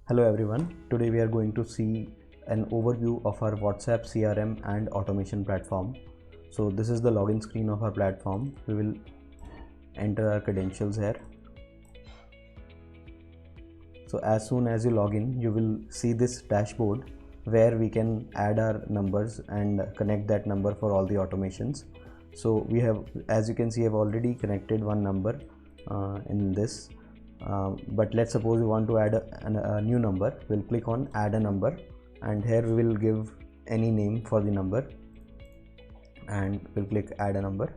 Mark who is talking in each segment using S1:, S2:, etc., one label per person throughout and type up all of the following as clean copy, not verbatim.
S1: Hello everyone, today we are going to see an overview of our WhatsApp CRM and automation platform. So this is the login screen of our platform. We will enter our credentials here. So as soon as you log in, you will see this dashboard where we can add our numbers and connect that number for all the automations. So we have, as you can see, I've already connected one number in this. But let's suppose we want to add a new number. We'll click on add a number, and here we will give any name for the number, and we'll click add a number.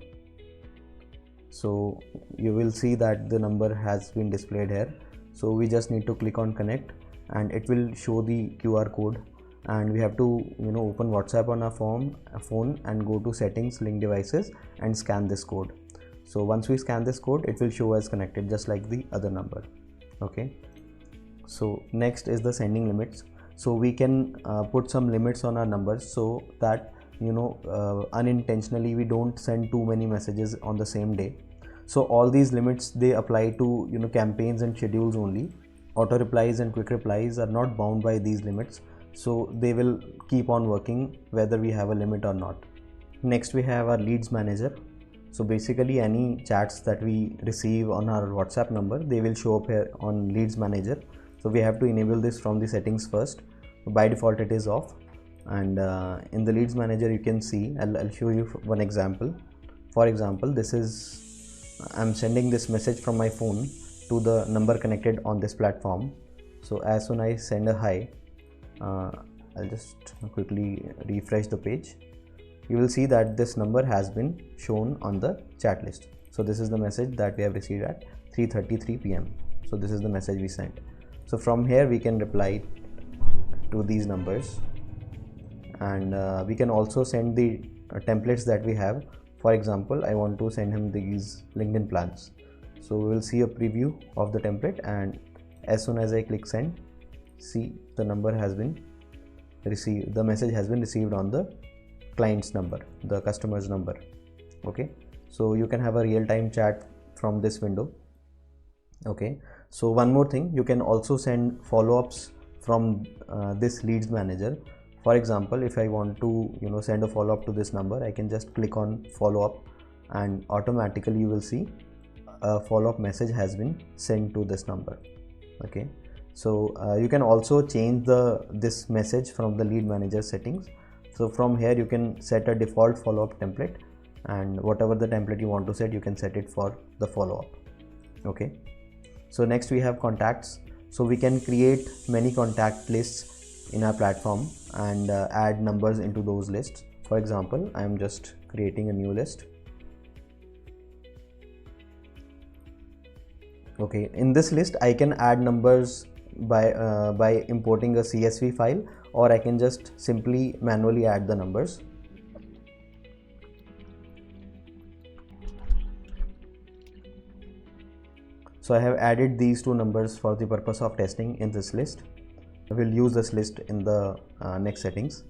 S1: So you will see that the number has been displayed here. So we just need to click on connect, and it will show the QR code, and we have to open WhatsApp on our phone and go to settings, link devices, and scan this code. So once we scan this code, it will show as connected, just like the other number. Okay, so next is the sending limits. So we can put some limits on our numbers so that unintentionally we don't send too many messages on the same day. So all these limits, they apply to campaigns and schedules only. Auto replies and quick replies are not bound by these limits, so they will keep on working whether we have a limit or not. Next we have our leads manager. So basically any chats that we receive on our WhatsApp number, they will show up here on leads manager. So we have to enable this from the settings first. By default it is off, and in the leads manager you can see, I'll show you one example. For example, this is, I'm sending this message from my phone to the number connected on this platform. So as soon as I send a hi, I'll just quickly refresh the page. You will see that this number has been shown on the chat list. So this is the message that we have received at 3:33 p.m. So this is the message we sent. So from here we can reply to these numbers, and we can also send the templates that we have. For example, I want to send him these LinkedIn plans. So we will see a preview of the template, and as soon as I click send, see the number has been received. The message has been received on the client's number, the customer's number. Okay, so you can have a real-time chat from this window. Okay, so one more thing, you can also send follow-ups from this leads manager. For example, if I want to send a follow-up to this number, I can just click on follow-up, and automatically you will see a follow-up message has been sent to this number. Okay, so you can also change this message from the lead manager settings. So from here you can set a default follow-up template, and whatever the template you want to set, you can set it for the follow-up. Okay, so next we have contacts. So we can create many contact lists in our platform and add numbers into those lists. For example, I am just creating a new list. Okay, in this list I can add numbers by importing a CSV file, or I can just simply manually add the numbers. So I have added these two numbers for the purpose of testing in this list. I will use this list in the next settings.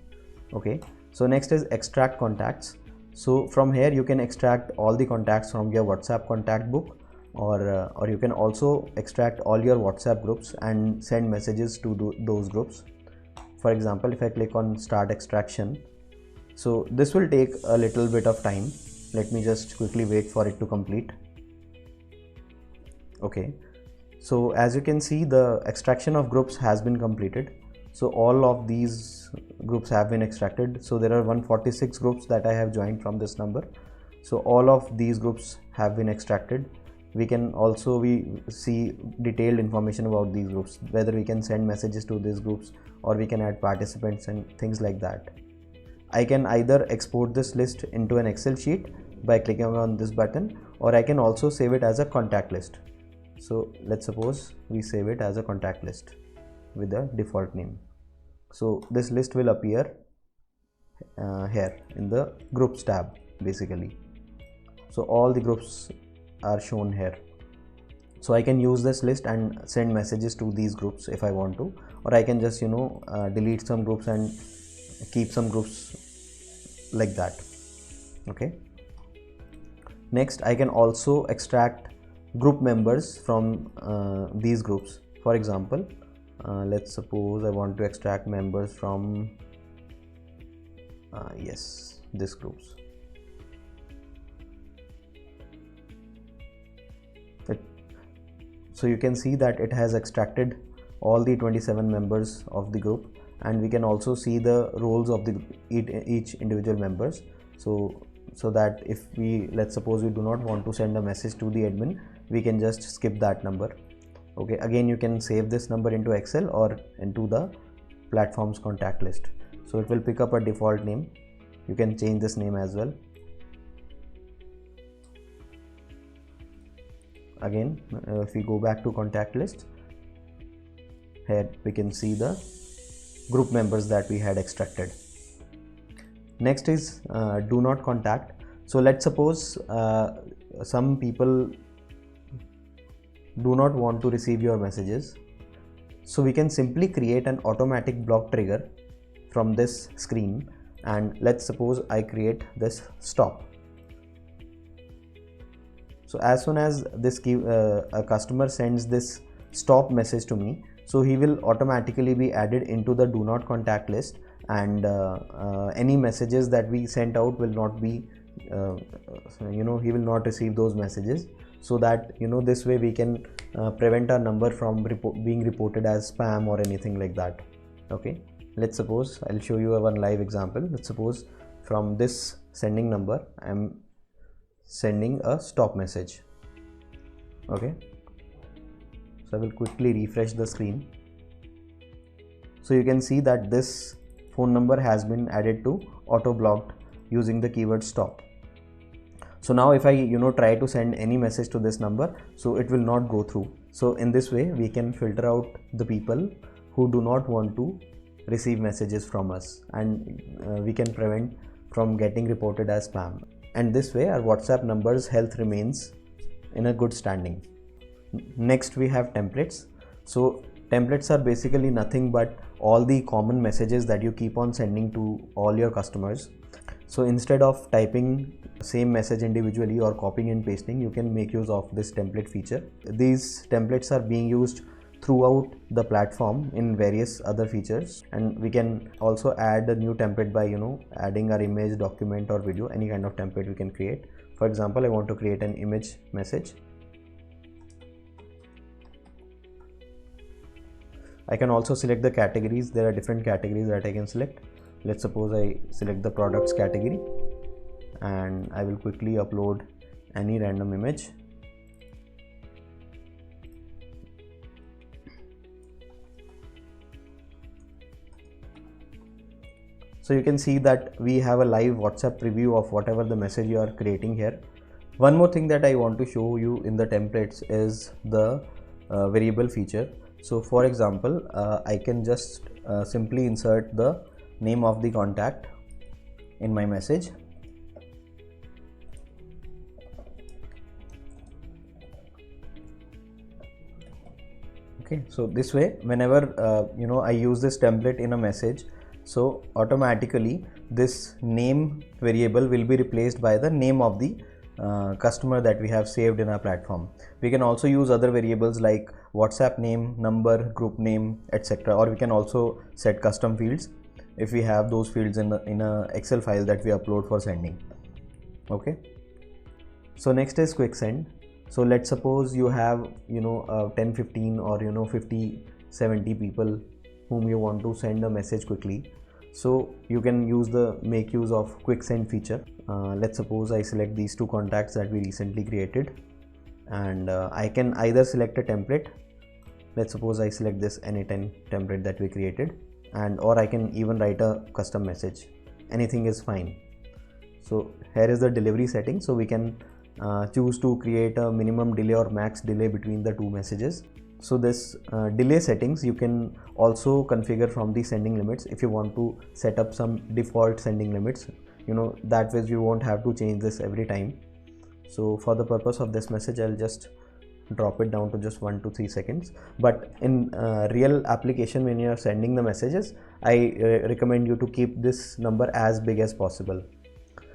S1: Okay, so next is extract contacts. So from here you can extract all the contacts from your WhatsApp contact book, or you can also extract all your WhatsApp groups and send messages to those groups. For example, if I click on start extraction, so this will take a little bit of time. Let me just quickly wait for it to complete. Okay, so as you can see, the extraction of groups has been completed. So all of these groups have been extracted. So there are 146 groups that I have joined from this number. So all of these groups have been extracted. We can also see detailed information about these groups, whether we can send messages to these groups, or we can add participants and things like that. I can either export this list into an Excel sheet by clicking on this button, or I can also save it as a contact list. So let's suppose we save it as a contact list with the default name. So this list will appear here in the groups tab basically. So all the groups are shown here. So I can use this list and send messages to these groups if I want to, or I can just delete some groups and keep some groups like that. Okay, next I can also extract group members from these groups. For example, let's suppose I want to extract members from yes, this groups. So you can see that it has extracted all the 27 members of the group, and we can also see the roles of the each individual members. So that if we, let's suppose we do not want to send a message to the admin, we can just skip that number. Okay, again you can save this number into Excel or into the platform's contact list. So it will pick up a default name. You can change this name as well. Again, if we go back to contact list, here we can see the group members that we had extracted. Next is do not contact. So let's suppose some people do not want to receive your messages. So we can simply create an automatic block trigger from this screen, and let's suppose I create this stop. So as soon as this a customer sends this stop message to me, so he will automatically be added into the do not contact list, and any messages that we sent out will not be he will not receive those messages. So that this way we can prevent our number from being reported as spam or anything like that. Okay, let's suppose I'll show you one live example. Let's suppose from this sending number I'm sending a stop message. Okay, so I will quickly refresh the screen. So you can see that this phone number has been added to auto blocked using the keyword stop. So now if I try to send any message to this number, so it will not go through. So in this way we can filter out the people who do not want to receive messages from us, and we can prevent from getting reported as spam. And this way our WhatsApp number's health remains in a good standing. Next we have templates. So templates are basically nothing but all the common messages that you keep on sending to all your customers. So instead of typing same message individually or copying and pasting, you can make use of this template feature. These templates are being used throughout the platform in various other features, and we can also add a new template by adding our image, document or video. Any kind of template we can create. For example, I want to create an image message. I can also select the categories. There are different categories that I can select. Let's suppose I select the products category, and I will quickly upload any random image. So you can see that we have a live WhatsApp preview of whatever the message you are creating here. One more thing that I want to show you in the templates is the variable feature. So for example, I can just simply insert the name of the contact in my message. Okay, so this way whenever I use this template in a message, so automatically this name variable will be replaced by the name of the customer that we have saved in our platform. We can also use other variables like WhatsApp name, number, group name, etc. Or we can also set custom fields if we have those fields in a Excel file that we upload for sending. Okay, so next is quick send. So let's suppose you have 10, 15 or 50, 70 people whom you want to send a message quickly. So you can make use of quick send feature. Let's suppose I select these two contacts that we recently created, and I can either select a template. Let's suppose I select this N10 template that we created, and or I can even write a custom message. Anything is fine. So here is the delivery setting. So we can choose to create a minimum delay or max delay between the two messages. So this delay settings you can also configure from the sending limits. If you want to set up some default sending limits, that way you won't have to change this every time. So for the purpose of this message, I'll just drop it down to just 1 to 3 seconds. But in real application, when you are sending the messages, I recommend you to keep this number as big as possible.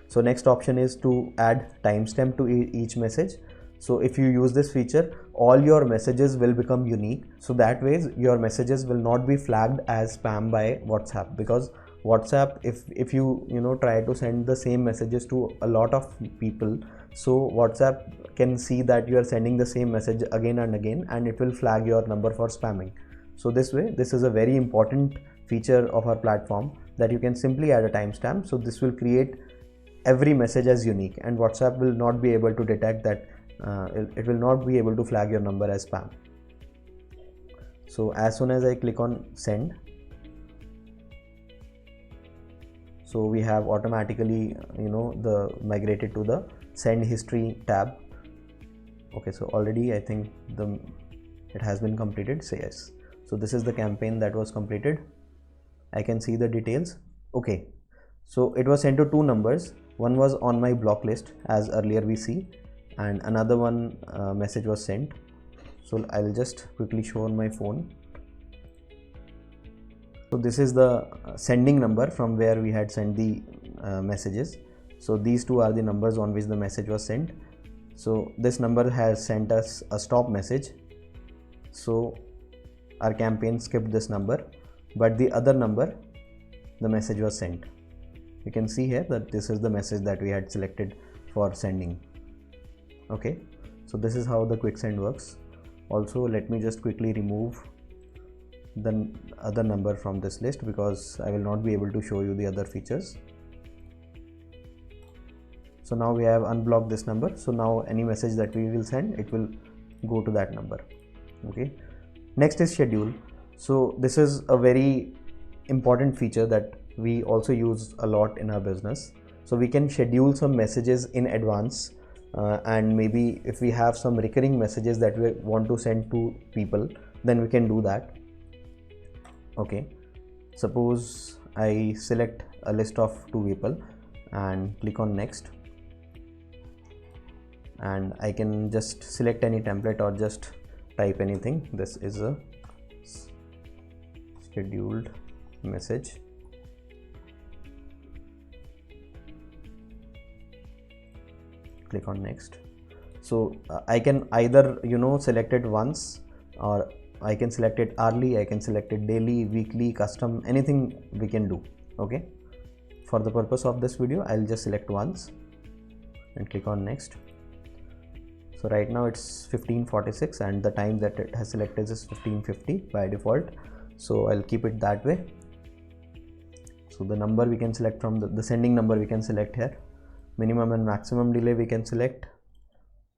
S1: So next option is to add timestamp to each message. So if you use this feature, all your messages will become unique. So that way your messages will not be flagged as spam by WhatsApp, because WhatsApp, if you try to send the same messages to a lot of people, so WhatsApp can see that you are sending the same message again and again, and it will flag your number for spamming. So this way, this is a very important feature of our platform, that you can simply add a timestamp. So this will create every message as unique, and WhatsApp will not be able to detect that. It will not be able to flag your number as spam. So as soon as I click on send, so we have automatically the migrated to the send history tab. Okay, so already I think it has been completed. Say yes. So this is the campaign that was completed. I can see the details. Okay, so it was sent to two numbers. One was on my block list, as earlier we see, and another one message was sent. So I'll just quickly show on my phone. So this is the sending number from where we had sent the messages. So these two are the numbers on which the message was sent. So this number has sent us a stop message. So our campaign skipped this number, but the other number, the message was sent. You can see here that this is the message that we had selected for sending. Okay, so this is how the quick send works. Also, let me just quickly remove the other number from this list, because I will not be able to show you the other features. So now we have unblocked this number. So now any message that we will send, it will go to that number. Okay, next is schedule. So this is a very important feature that we also use a lot in our business. So we can schedule some messages in advance, and maybe if we have some recurring messages that we want to send to people, then we can do that. Okay, suppose I select a list of 2 people and click on next, and I can just select any template or just type anything. This is a scheduled message. Click on next. So I can either select it once, or I can select it hourly, I can select it daily, weekly, custom, anything we can do. Okay, for the purpose of this video, I'll just select once and click on next. So right now it's 15:46 and the time that it has selected is 15:50 by default. So I'll keep it that way. So the number we can select from the sending number we can select here. Minimum and maximum delay we can select.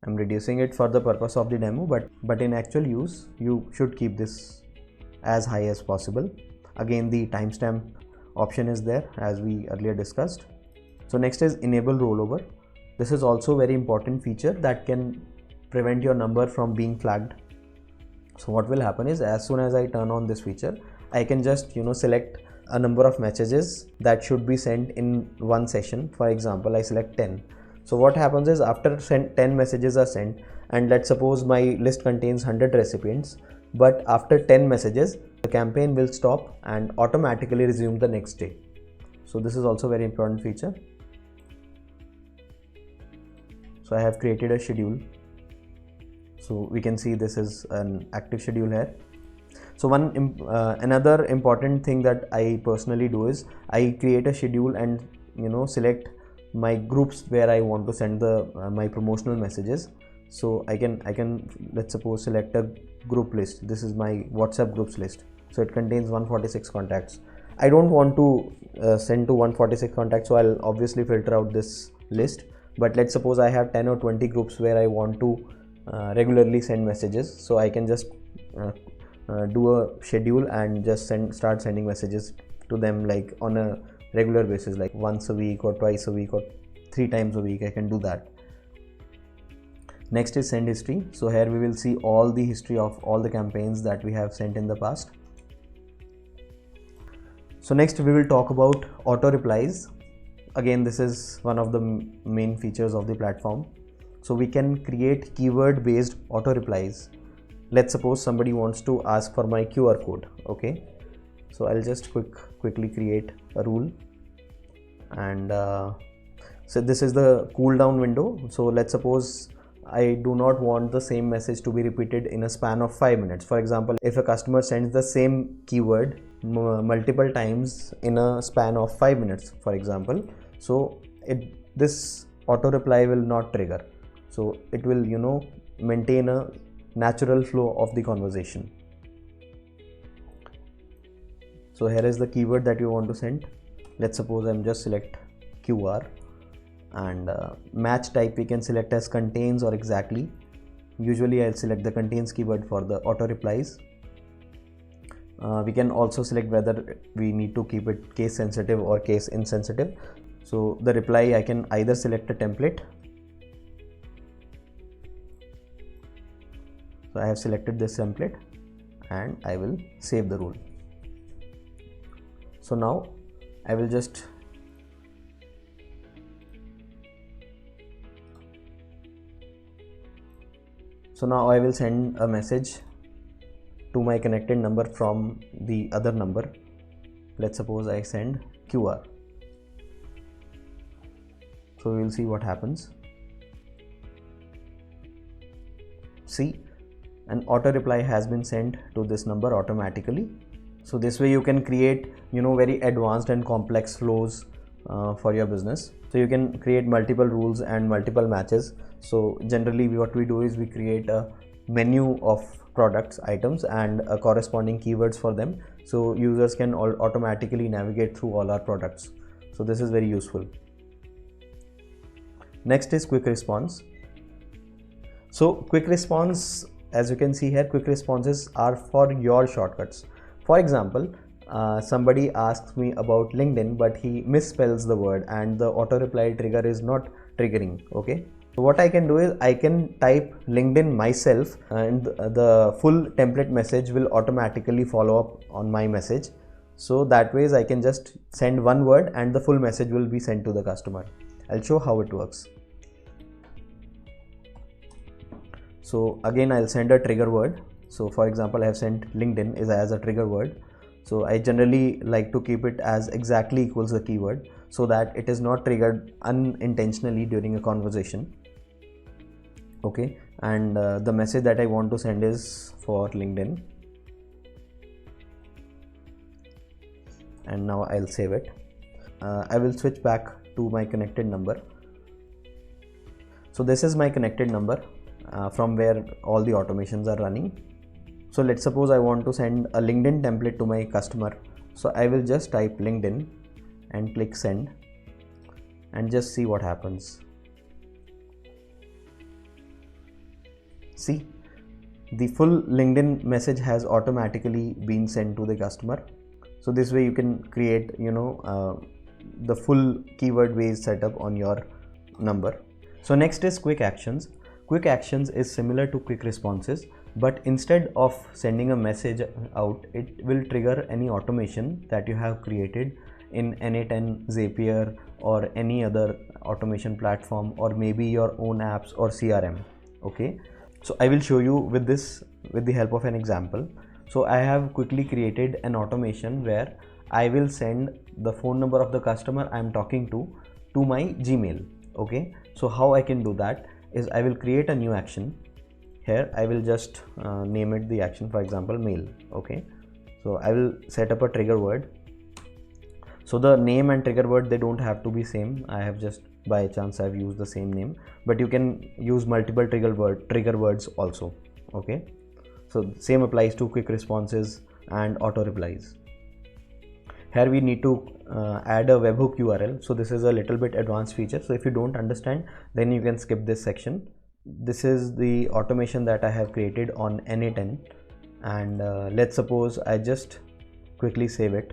S1: I'm reducing it for the purpose of the demo, but in actual use you should keep this as high as possible. Again, the timestamp option is there, as we earlier discussed. So next is enable rollover. This is also a very important feature that can prevent your number from being flagged. So what will happen is, as soon as I turn on this feature, I can just select a number of messages that should be sent in one session. For example, I select 10. So what happens is, after 10 messages are sent, and let's suppose my list contains 100 recipients, but after 10 messages the campaign will stop and automatically resume the next day. So this is also a very important feature. So I have created a schedule. So we can see this is an active schedule here. So another important thing that I personally do is I create a schedule and select my groups where I want to send my promotional messages. So I can let's suppose select a group list. This is my WhatsApp groups list. So it contains 146 contacts. I don't want to send to 146 contacts, so I'll obviously filter out this list. But let's suppose I have 10 or 20 groups where I want to regularly send messages. So I can just do a schedule and just start sending messages to them, like on a regular basis, like once a week or twice a week or 3 times a week. I can do that. Next is send history. So here we will see all the history of all the campaigns that we have sent in the past. So next we will talk about auto replies. Again, this is one of the main features of the platform. So we can create keyword based auto replies. Let's suppose somebody wants to ask for my QR code. Okay, so I'll just quickly create a rule, and so this is the cooldown window. So let's suppose I do not want the same message to be repeated in a span of 5 minutes. For example, if a customer sends the same keyword multiple times in a span of 5 minutes, for example, so this auto reply will not trigger. So it will, maintain a natural flow of the conversation. So here is the keyword that you want to send. Let's suppose I'm just select QR, and match type we can select as contains or exactly. Usually I'll select the contains keyword for the auto replies. We can also select whether we need to keep it case sensitive or case insensitive. So the reply, I can either select a template. So I have selected this template and I will save the rule. So now I will just send a message to my connected number from the other number. Let's suppose I send QR. So we will see what happens. See, an auto reply has been sent to this number automatically. So this way you can create, very advanced and complex flows for your business. So you can create multiple rules and multiple matches. So generally what we do is we create a menu of products, items, and corresponding keywords for them, so users can automatically navigate through all our products. So this is very useful. Next is quick response. So quick response, as you can see here, quick responses are for your shortcuts. For example, somebody asks me about LinkedIn, but he misspells the word and the auto reply trigger is not triggering. Okay, so what I can do is I can type LinkedIn myself, and the full template message will automatically follow up on my message. So that way I can just send one word and the full message will be sent to the customer. I'll show how it works. So again, I'll send a trigger word. So for example, I have sent LinkedIn as a trigger word. So I generally like to keep it as exactly equals the keyword, so that it is not triggered unintentionally during a conversation. Okay, and the message that I want to send is for LinkedIn, and now I'll save it. I will switch back to my connected number. So this is my connected number from where all the automations are running. So let's suppose I want to send a LinkedIn template to my customer. So I will just type LinkedIn and click send and just see what happens. See, the full LinkedIn message has automatically been sent to the customer. So this way you can create, the full keyword based setup on your number. So next is quick actions. Quick actions is similar to quick responses, but instead of sending a message out, it will trigger any automation that you have created in N8N, Zapier, or any other automation platform, or maybe your own apps or CRM. Okay, so I will show you with the help of an example. So I have quickly created an automation where I will send the phone number of the customer I am talking to my Gmail. Okay, so how I can do that is I will create a new action. Here I will just name it the action, for example, mail. Okay, so I will set up a trigger word. So the name and trigger word, they don't have to be same. I have just by chance I've used the same name, but you can use multiple trigger words also. Okay, so same applies to quick responses and auto replies. Here we need to add a webhook URL. So this is a little bit advanced feature. So if you don't understand, then you can skip this section. This is the automation that I have created on N8N, and let's suppose I just quickly save it.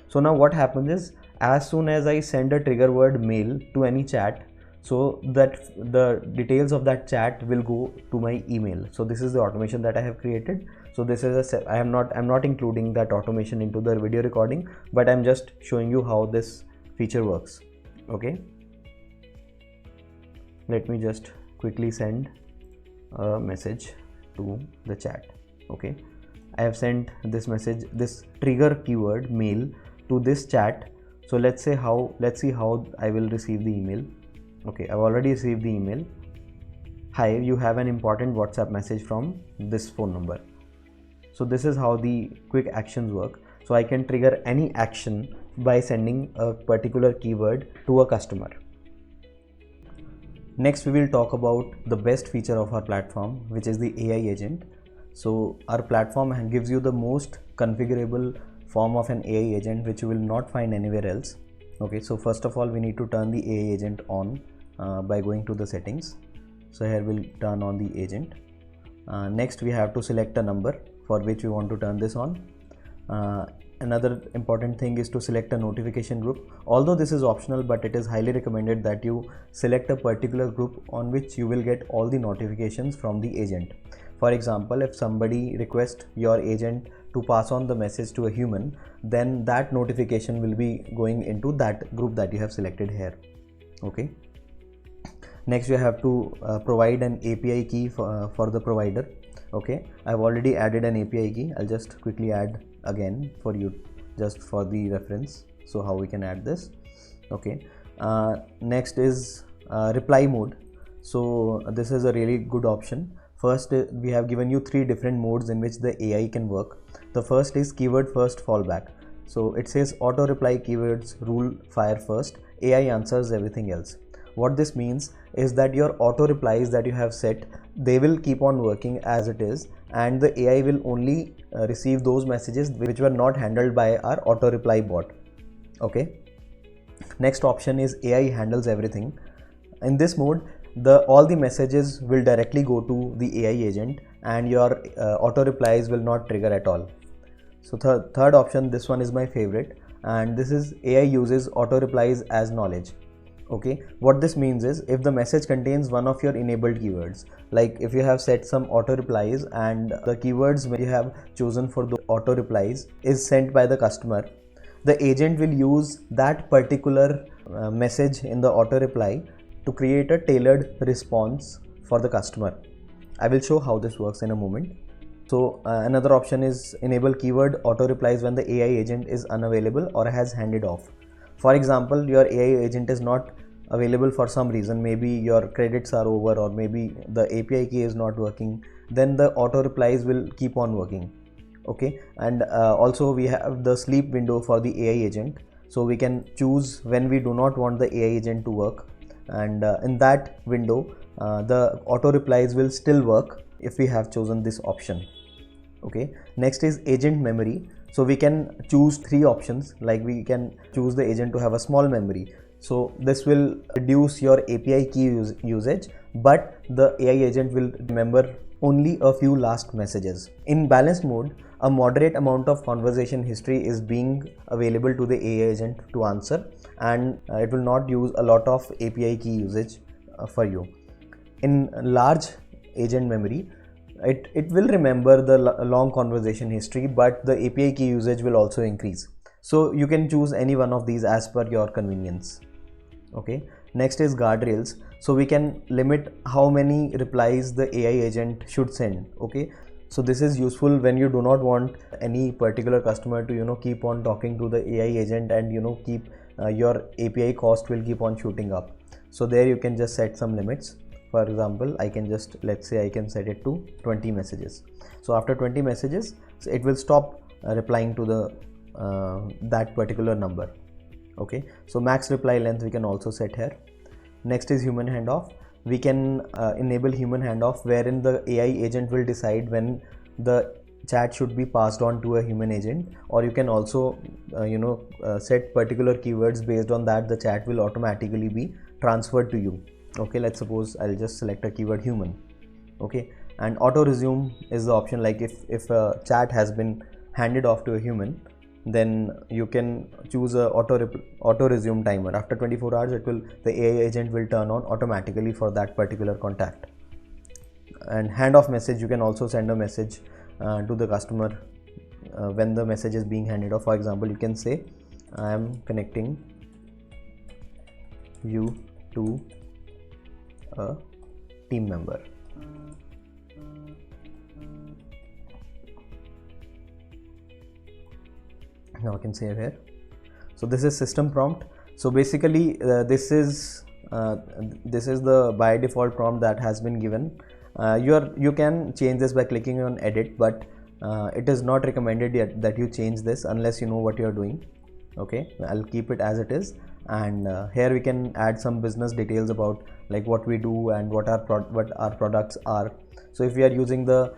S1: So now what happens is, as soon as I send a trigger word mail to any chat, so that the details of that chat will go to my email. So this is the automation that I have created. So this is I'm not including that automation into the video recording, but I'm just showing you how this feature works. Okay, let me just quickly send a message to the chat. Okay, I have sent this message, this trigger keyword mail, to this chat. So let's see how I will receive the email. Okay, I've already received the email. Hi, you have an important WhatsApp message from this phone number. So this is how the quick actions work. So I can trigger any action by sending a particular keyword to a customer. Next, we will talk about the best feature of our platform, which is the AI agent. So our platform gives you the most configurable form of an AI agent, which you will not find anywhere else. Okay, so first of all, we need to turn the AI agent on by going to the settings. So here we'll turn on the agent. Next, we have to select a number for which we want to turn this on. Another important thing is to select a notification group. Although this is optional, but it is highly recommended that you select a particular group on which you will get all the notifications from the agent. For example, if somebody requests your agent to pass on the message to a human, then that notification will be going into that group that you have selected here. Okay. Next, you have to provide an API key for the provider. Okay, I've already added an API key. I'll just quickly add again for you, just for the reference, so how we can add this. Okay, next is reply mode. So this is a really good option. First, we have given you 3 different modes in which the AI can work. The first is keyword first fallback. So it says auto reply keywords rule fire first, AI answers everything else. What this means is that your auto replies that you have set, they will keep on working as it is, and the AI will only receive those messages which were not handled by our auto reply bot. Okay. Next option is AI handles everything. In this mode, all the messages will directly go to the AI agent, and your auto replies will not trigger at all. So third option, this one is my favorite, and this is AI uses auto replies as knowledge. Okay, what this means is if the message contains one of your enabled keywords, like if you have set some auto replies and the keywords you have chosen for the auto replies is sent by the customer, the agent will use that particular message in the auto reply to create a tailored response for the customer. I will show how this works in a moment. So another option is enable keyword auto replies when the AI agent is unavailable or has handed off. For example, your AI agent is not available for some reason, maybe your credits are over or maybe the API key is not working, then the auto replies will keep on working. Okay, and also we have the sleep window for the AI agent, so we can choose when we do not want the AI agent to work, and in that window the auto replies will still work if we have chosen this option. Okay, next is agent memory. So we can choose 3 options, like we can choose the agent to have a small memory. So this will reduce your API key usage, but the AI agent will remember only a few last messages. In balanced mode, a moderate amount of conversation history is being available to the AI agent to answer, and it will not use a lot of API key usage for you. In large agent memory, it will remember the long conversation history, but the API key usage will also increase. So you can choose any one of these as per your convenience. Okay, next is guardrails. So we can limit how many replies the AI agent should send. Okay, so this is useful when you do not want any particular customer to keep on talking to the AI agent, and keep your API cost will keep on shooting up. So there you can just set some limits. For example, I can just, let's say I can set it to 20 messages. So after 20 messages, it will stop replying to the that particular number. Okay, so max reply length we can also set here. Next is human handoff. We can enable human handoff, wherein the AI agent will decide when the chat should be passed on to a human agent, or you can also set particular keywords. Based on that, the chat will automatically be transferred to you. Okay, let's suppose I'll just select a keyword human. Okay, and auto resume is the option, like if a chat has been handed off to a human, then you can choose a auto resume timer. After 24 hours, the AI agent will turn on automatically for that particular contact. And handoff message, you can also send a message to the customer when the message is being handed off. For example, you can say, I am connecting you to a team member. Now I can save here. So this is system prompt. So basically this is this is the by default prompt that has been given. You can change this by clicking on edit, but it is not recommended yet that you change this unless you know what you are doing. Okay, I'll keep it as it is, and here we can add some business details about like what we do and what our products are. So if we are using the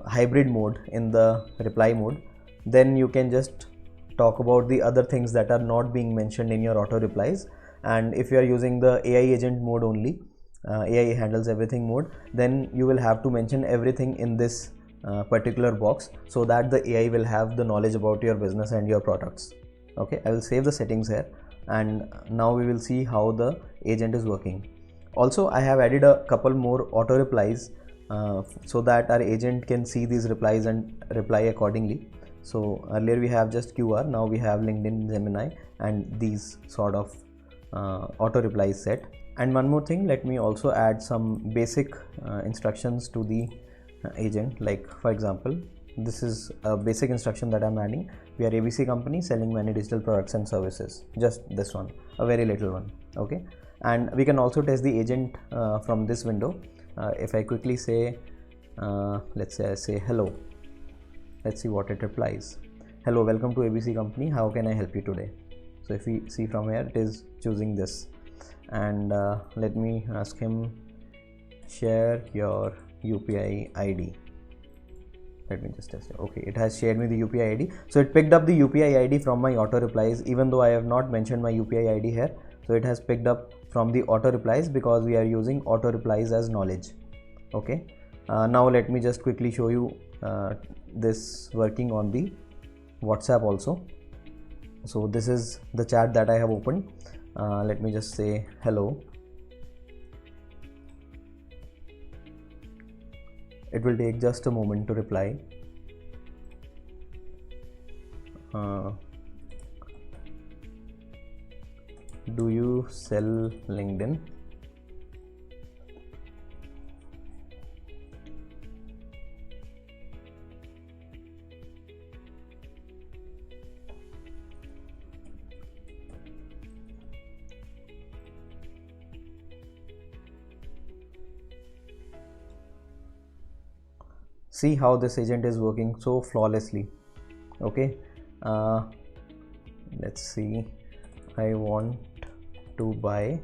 S1: hybrid mode in the reply mode, then you can just talk about the other things that are not being mentioned in your auto replies. And if you are using the AI agent mode only, AI handles everything mode, then you will have to mention everything in this particular box, so that the AI will have the knowledge about your business and your products. Okay, I will save the settings here, and now we will see how the agent is working. Also, I have added a couple more auto replies so that our agent can see these replies and reply accordingly. So earlier we have just QR, now we have LinkedIn, Gemini, and these sort of auto replies set. And one more thing, let me also add some basic instructions to the agent. Like for example, this is a basic instruction that I'm adding. We are ABC company selling many digital products and services. Just this one, a very little one. Okay, and we can also test the agent from this window. If I quickly say, let's say I say hello, let's see what it replies. Hello, welcome to ABC company, how can I help you today? So if we see from here, it is choosing this. And let me ask him, share your UPI ID. Let me just test it. Okay, it has shared me the UPI ID. So it picked up the UPI ID from my auto replies, even though I have not mentioned my UPI ID here. So it has picked up from the auto replies because we are using auto replies as knowledge. Okay, now let me just quickly show you this working on the WhatsApp also. So this is the chat that I have opened. Let me just say hello. It will take just a moment to reply. Do you sell LinkedIn? See how this agent is working so flawlessly. Okay, let's see. I want to buy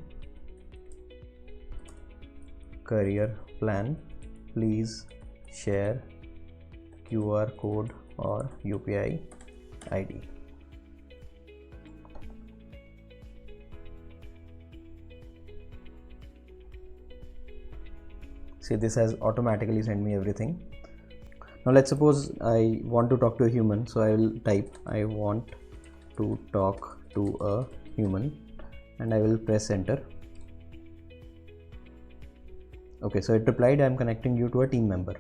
S1: career plan. Please share QR code or UPI ID. See, this has automatically sent me everything. Now let's suppose I want to talk to a human, so I will type I want to talk to a human and I will press enter. Okay, so it replied, I am connecting you to a team member.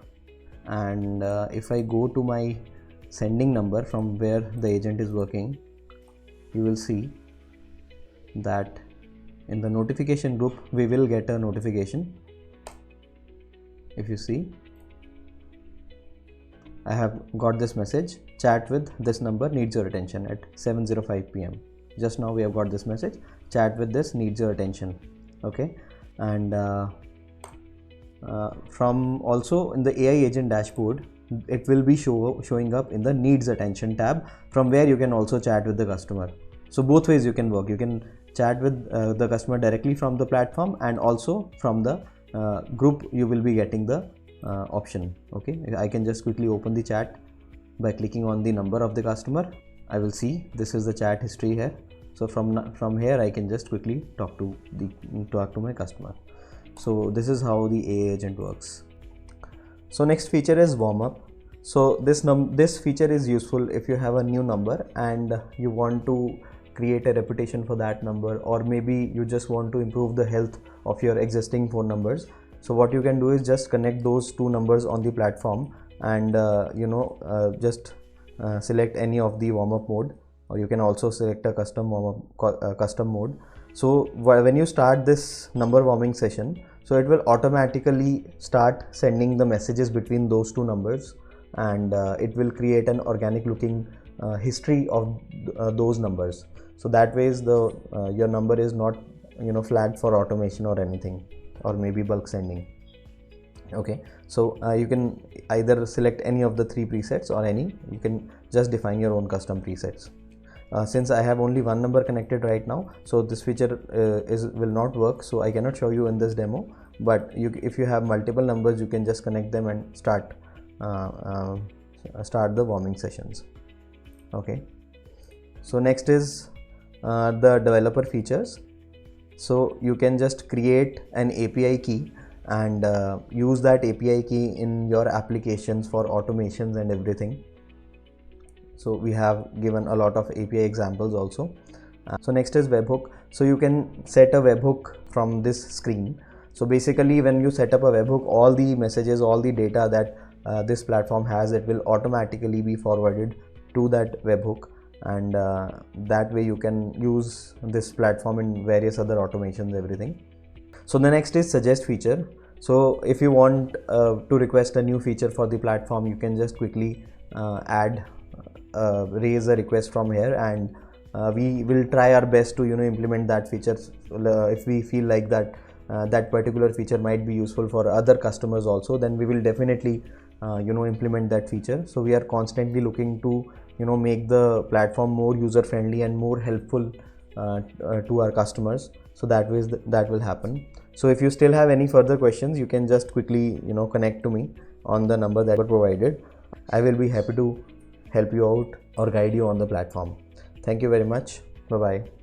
S1: And if I go to my sending number from where the agent is working, you will see that in the notification group we will get a notification. If you see, I have got this message, chat with this number needs your attention at 7:05 p.m. Just now we have got this message, chat with this needs your attention. Okay, and from also in the AI agent dashboard, it will be showing up in the needs attention tab, from where you can also chat with the customer. So both ways you can work. You can chat with the customer directly from the platform, and also from the group you will be getting the option. Okay, I can just quickly open the chat by clicking on the number of the customer. I will see this is the chat history here. So from here I can just quickly talk to my customer. So this is how the AI agent works. So next feature is warm up. So this feature is useful if you have a new number and you want to create a reputation for that number, or maybe you just want to improve the health of your existing phone numbers. So what you can do is just connect those two numbers on the platform, and just select any of the warm-up mode, or you can also select a custom custom mode. So when you start this number warming session, so it will automatically start sending the messages between those two numbers, and it will create an organic looking history of those numbers. So that way your number is not flagged for automation or anything, or maybe bulk sending. Okay, so you can either select any of the 3 presets, or you can just define your own custom presets. Since I have only one number connected right now, so this feature will not work, so I cannot show you in this demo. But if you have multiple numbers, you can just connect them and start the warming sessions. Okay, so next is the developer features. So you can just create an API key and use that API key in your applications for automations and everything. So we have given a lot of API examples also. So next is webhook. So you can set a webhook from this screen. So basically, when you set up a webhook, all the messages, all the data that this platform has, it will automatically be forwarded to that webhook, and that way you can use this platform in various other automations, everything. So the next is suggest feature. So if you want to request a new feature for the platform, you can just quickly raise a request from here, and we will try our best to implement that feature if we feel like that that particular feature might be useful for other customers also. Then we will definitely implement that feature. So we are constantly looking to make the platform more user friendly and more helpful to our customers, so that way that will happen. So if you still have any further questions, you can just quickly connect to me on the number that were provided. I will be happy to help you out or guide you on the platform. Thank you very much. Bye bye.